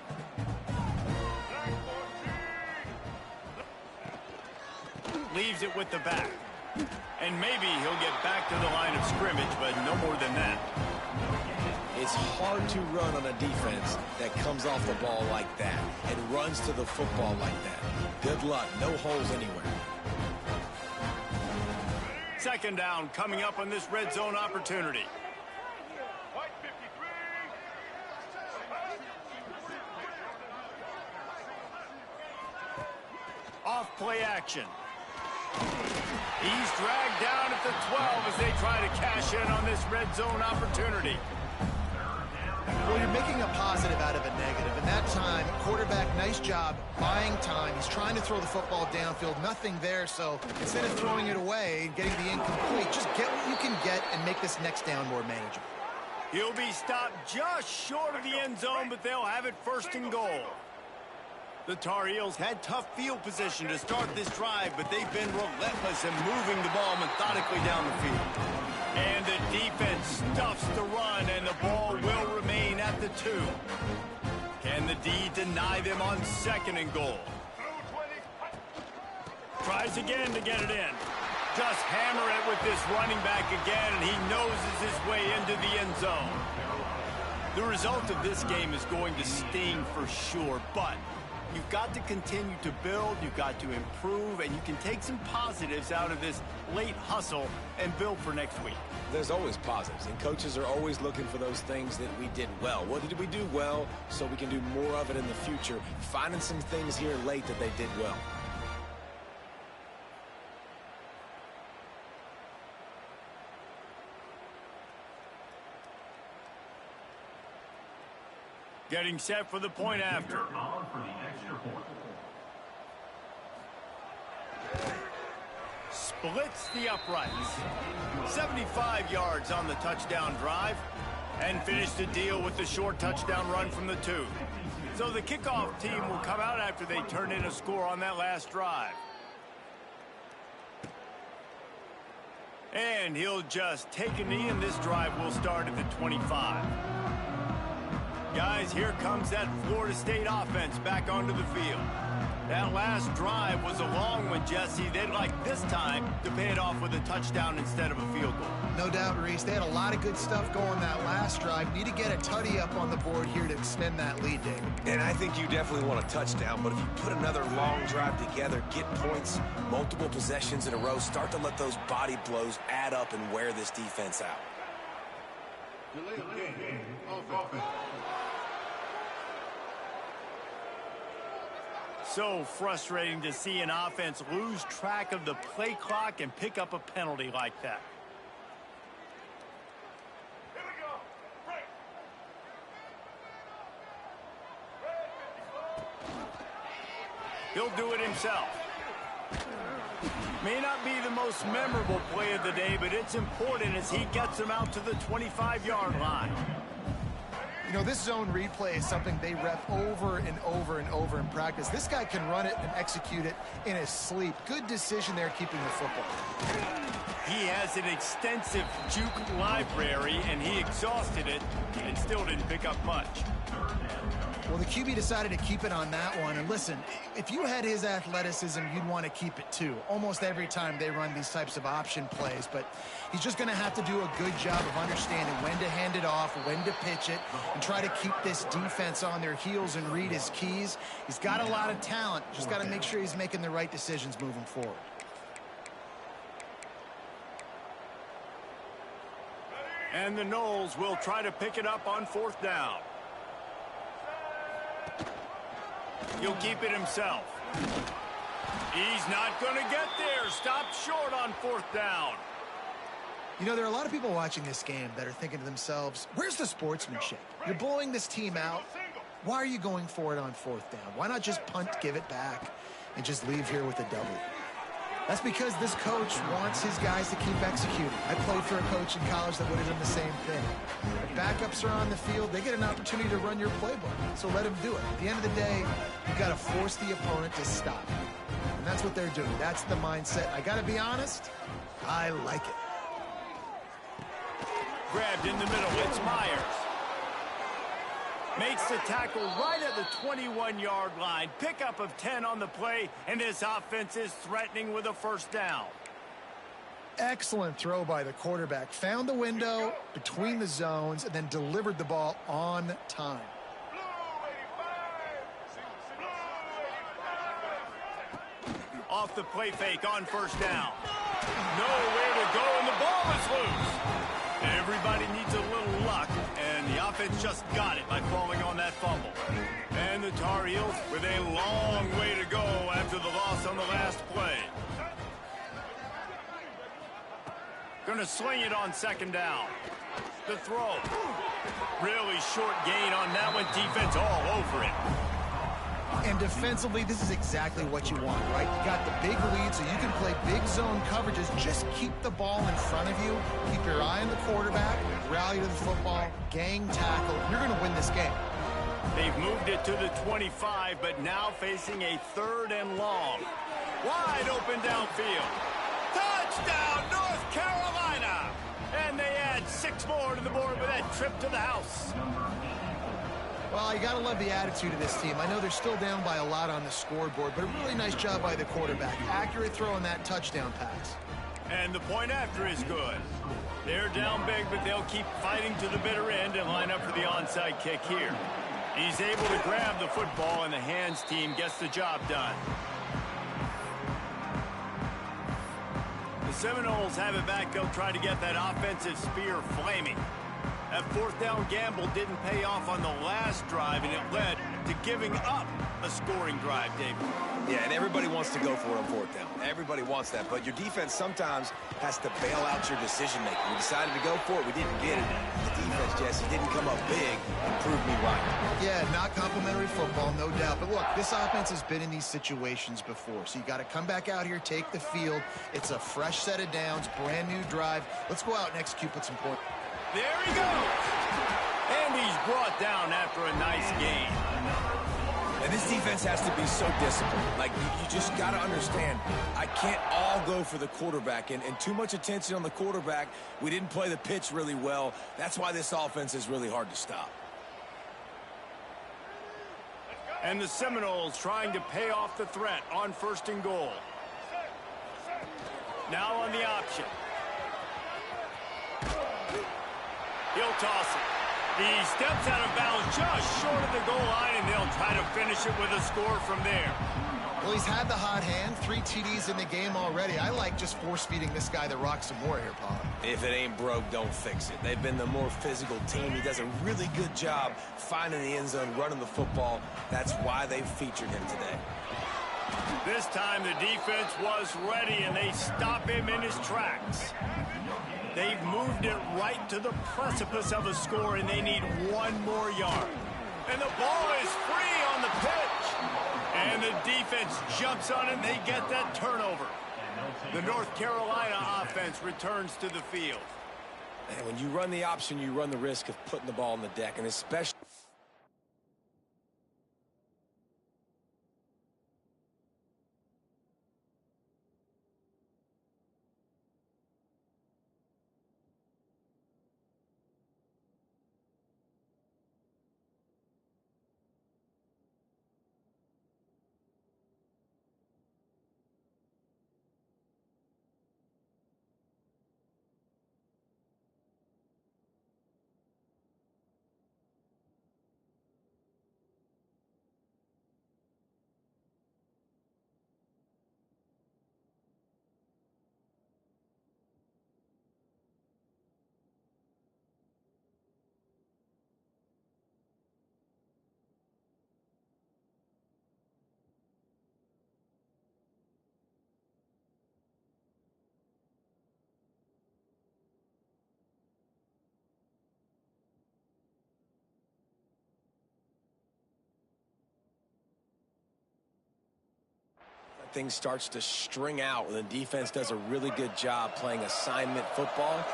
Leaves it with the back. And maybe he'll get back to the line of scrimmage, but no more than that. It's hard to run on a defense that comes off the ball like that and runs to the football like that. Good luck. No holes anywhere. Second down coming up on this red zone opportunity. Off play action. He's dragged down at the 12 as they try to cash in on this red zone opportunity. Well, you're making a positive out of a negative. And that time, quarterback, nice job buying time. He's trying to throw the football downfield. Nothing there. So instead of throwing it away and getting the incomplete, just get what you can get and make this next down more manageable. He'll be stopped just short of the end zone, but they'll have it first and goal. The Tar Heels had tough field position to start this drive, but they've been relentless in moving the ball methodically down the field. And the defense stuffs the run, and the ball will remain at the 2. Can the D deny them on second and goal? Tries again to get it in. Just hammer it with this running back again, and he noses his way into the end zone. The result of this game is going to sting for sure, but you've got to continue to build, you've got to improve, and you can take some positives out of this late hustle and build for next week. There's always positives, and coaches are always looking for those things that we did well. What did we do well so we can do more of it in the future? Finding some things here late that they did well. Getting set for the point after. Splits the uprights. 75 yards on the touchdown drive. And finished the deal with the short touchdown run from the 2. So the kickoff team will come out after they turn in a score on that last drive. And he'll just take a knee, and this drive will start at the 25. Guys, here comes that Florida State offense back onto the field. That last drive was a long one, Jesse. They'd like this time to pay it off with a touchdown instead of a field goal. No doubt, Reese. They had a lot of good stuff going that last drive. Need to get a tutty up on the board here to extend that lead, David. And I think you definitely want a touchdown, but if you put another long drive together, get points, multiple possessions in a row, start to let those body blows add up and wear this defense out. so frustrating to see an offense lose track of the play clock and pick up a penalty like that. He'll do it himself. May not be the most memorable play of the day, but it's important as he gets them out to the 25-yard line. You know, this zone replay is something they rep over and over and over in practice. This guy can run it and execute it in his sleep. Good decision there keeping the football. He has an extensive juke library, and he exhausted it and still didn't pick up much. Well, the QB decided to keep it on that one. And listen, if you had his athleticism, you'd want to keep it too. Almost every time they run these types of option plays. But he's just going to have to do a good job of understanding when to hand it off, when to pitch it, and try to keep this defense on their heels and read his keys. He's got a lot of talent. Just got to make sure he's making the right decisions moving forward. And the Noles will try to pick it up on 4th down. He'll keep it himself. He's not going to get there. Stopped short on 4th down. You know, there are a lot of people watching this game that are thinking to themselves, where's the sportsmanship? You're blowing this team out. Why are you going for it on 4th down? Why not just punt, give it back, and just leave here with a W? That's because this coach wants his guys to keep executing. I played for a coach in college that would have done the same thing. If backups are on the field, they get an opportunity to run your playbook, so let them do it. At the end of the day, you've got to force the opponent to stop. And that's what they're doing. That's the mindset. I got to be honest, I like it. Grabbed in the middle, it's Myers. Makes the tackle right at the 21-yard line. Pickup of 10 on the play, and his offense is threatening with a 1st down. Excellent throw by the quarterback. Found the window between the zones and then delivered the ball on time. Off the play fake on 1st down. Nowhere to go, and the ball is loose. Everybody needs a little luck, and the offense just got it by falling on that fumble. And the Tar Heels with a long way to go after the loss on the last play. Going to sling it on 2nd down. The throw. Really short gain on that one. Defense all over it. And defensively, this is exactly what you want, right? You got the big lead, so you can play big zone coverages. Just keep the ball in front of you. Keep your eye on the quarterback. Rally to the football. Gang tackle. You're going to win this game. They've moved it to the 25, but now facing a 3rd and long. Wide open downfield. Touchdown, North Carolina! And they add 6 more to the board with that trip to the house. Well, you got to love the attitude of this team. I know they're still down by a lot on the scoreboard, but a really nice job by the quarterback. Accurate throw on that touchdown pass. And the point after is good. They're down big, but they'll keep fighting to the bitter end and line up for the onside kick here. He's able to grab the football, and the hands team gets the job done. The Seminoles have it back. They'll try to get that offensive spear flaming. That 4th down gamble didn't pay off on the last drive, and it led to giving up a scoring drive, David. Yeah, and everybody wants to go for it on 4th down. Everybody wants that, but your defense sometimes has to bail out your decision-making. We decided to go for it. We didn't get it. The defense, Jesse, didn't come up big and prove me right. Yeah, not complimentary football, no doubt. But look, this offense has been in these situations before, so you got to come back out here, take the field. It's a fresh set of downs, brand new drive. Let's go out and execute with some points. There he goes. And he's brought down after a nice gain. And this defense has to be so disciplined. Like, you just got to understand, I can't all go for the quarterback. And too much attention on the quarterback. We didn't play the pitch really well. That's why this offense is really hard to stop. And the Seminoles trying to pay off the threat on 1st and goal. Now on the option. He'll toss it. He steps out of bounds just short of the goal line, and they'll try to finish it with a score from there. Well, he's had the hot hand, 3 TDs in the game already. I like just force-feeding this guy the rock some more here, Paul. If it ain't broke, don't fix it. They've been the more physical team. He does a really good job finding the end zone, running the football. That's why they've featured him today. This time the defense was ready, and they stop him in his tracks. They've moved it right to the precipice of a score, and they need 1 more yard. And the ball is free on the pitch. And the defense jumps on it, and they get that turnover. The North Carolina offense returns to the field. And when you run the option, you run the risk of putting the ball on the deck, and especially... Things starts to string out, and the defense does a really good job playing assignment football.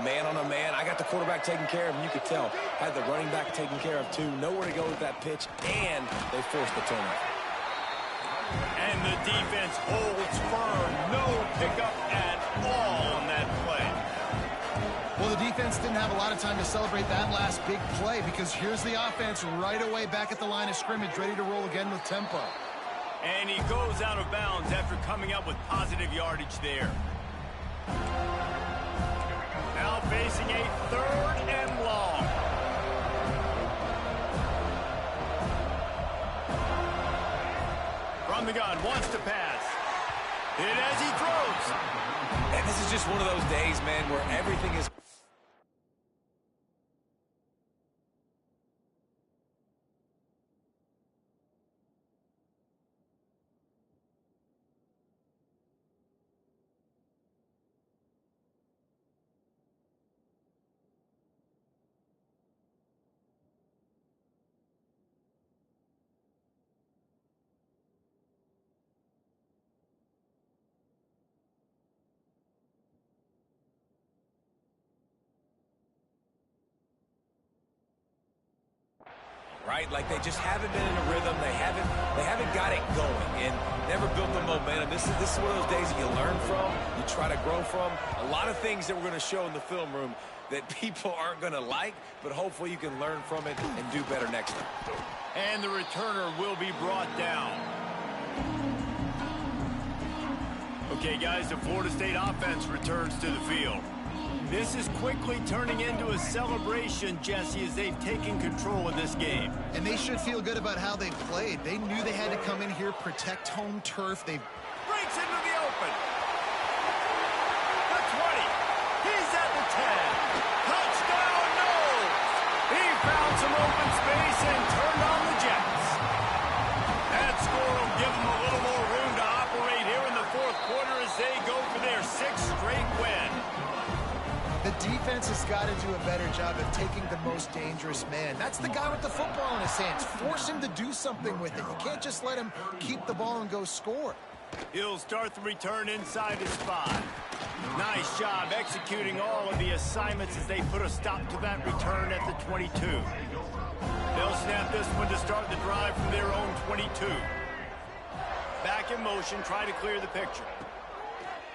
Man on a man. I got the quarterback taken care of, and you could tell. Had the running back taken care of, too. Nowhere to go with that pitch, and they forced the turnover. And the defense holds firm. No pickup at all on that play. Well, the defense didn't have a lot of time to celebrate that last big play, because here's the offense right away back at the line of scrimmage, ready to roll again with tempo. And he goes out of bounds after coming up with positive yardage there. Now facing a 3rd and long. From the gun, wants to pass. Hit as he throws. And this is just one of those days, man, where everything is... Right, like they just haven't been in a rhythm. They haven't got it going and never built the momentum. This is one of those days that you learn from, you try to grow from. A lot of things that we're going to show in the film room that people aren't going to like, but hopefully you can learn from it and do better next time. And the returner will be brought down. Okay, guys, the Florida State offense returns to the field. This is quickly turning into a celebration, Jesse, as they've taken control of this game. And they should feel good about how they've played. They knew they had to come in here, protect home turf. They breaks into the open. The 20. He's at the 10. Touchdown, Knowles. He found some open space and turned on the Jets. That score will give them a little more room to operate here in the 4th quarter as they go for their 6th straight win. The defense has got to do a better job of taking the most dangerous man. That's the guy with the football in his hands. Force him to do something with it. You can't just let him keep the ball and go score. He'll start the return inside his 5. Nice job executing all of the assignments as they put a stop to that return at the 22. They'll snap this one to start the drive from their own 22. Back in motion, try to clear the picture.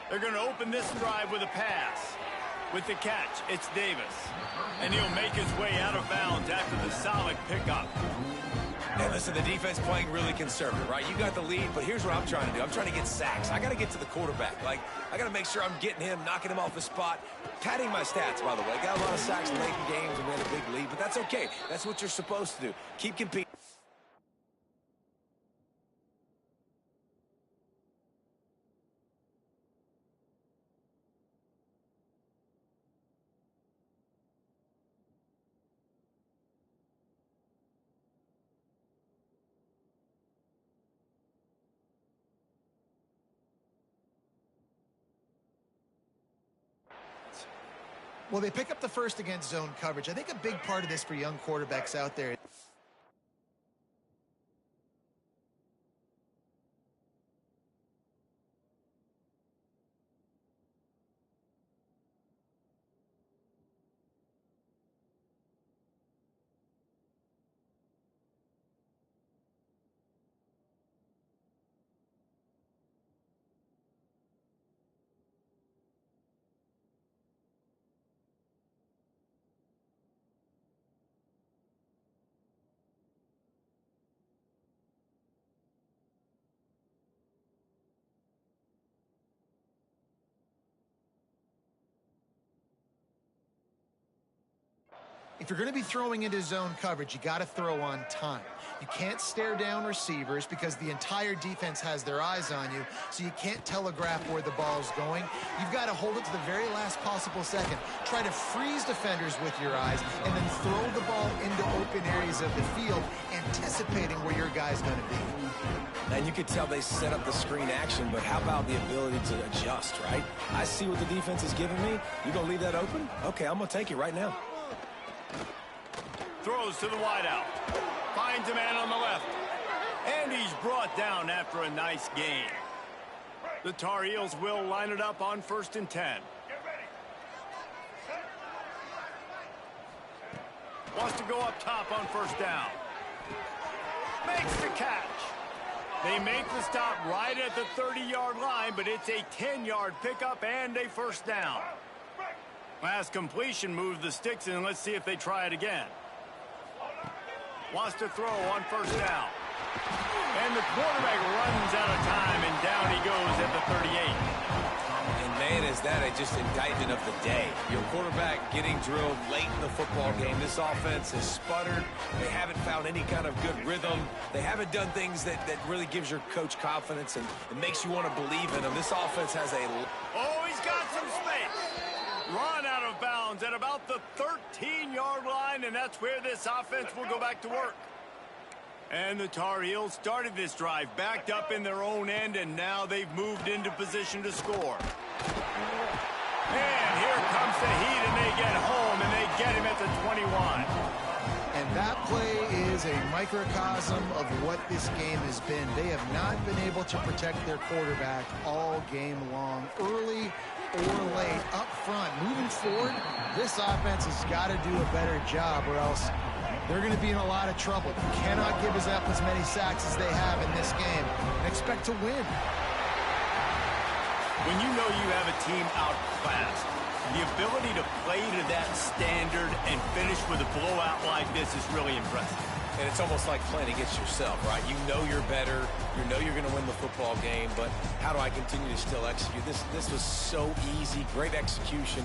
They're going to open this drive with a pass. With the catch, it's Davis. And he'll make his way out of bounds after the solid pickup. And listen, the defense playing really conservative, right? You got the lead, but here's what I'm trying to do. I'm trying to get sacks. I got to get to the quarterback. Like, I got to make sure I'm getting him, knocking him off the spot. Padding my stats, by the way. Got a lot of sacks late in games and we had a big lead, but that's okay. That's what you're supposed to do. Keep competing. Well, they pick up the first against zone coverage. I think a big part of this for young quarterbacks out there. If you're going to be throwing into zone coverage, you got to throw on time. You can't stare down receivers because the entire defense has their eyes on you, so you can't telegraph where the ball's going. You've got to hold it to the very last possible second. Try to freeze defenders with your eyes and then throw the ball into open areas of the field, anticipating where your guy's going to be. And you could tell they set up the screen action, but how about the ability to adjust, right? I see what the defense is giving me. You going to leave that open? Okay, I'm going to take it right now. Throws to the wideout. Finds a man on the left. And he's brought down after a nice gain. The Tar Heels will line it up on 1st and 10. Wants to go up top on 1st down. Makes the catch. They make the stop right at the 30-yard line, but it's a 10-yard pickup and a 1st down. Last completion moved the sticks in. Let's see if they try it again. Wants to throw on 1st down. And the quarterback runs out of time, and down he goes at the 38. And man, is that just indictment of the day. Your quarterback getting drilled late in the football game. This offense has sputtered. They haven't found any kind of good rhythm. They haven't done things that really gives your coach confidence and makes you want to believe in them. This offense has a... Oh, he's got some space. Run out of bounds at about the 13-yard line, and that's where this offense will go back to work. And the Tar Heels started this drive backed up in their own end, and now they've moved into position to score. And here comes the heat, and they get home, and they get him at the 21. And that play is a microcosm of what this game has been. They have not been able to protect their quarterback all game long. Early or late, up front, moving forward, this offense has got to do a better job or else they're going to be in a lot of trouble. You cannot give us up as many sacks as they have in this game and expect to win. When you know you have a team outclassed, the ability to play to that standard and finish with a blowout like this is really impressive. And it's almost like playing against yourself, right? You know you're better. You know you're going to win the football game, but how do I continue to still execute? This was so easy. Great execution.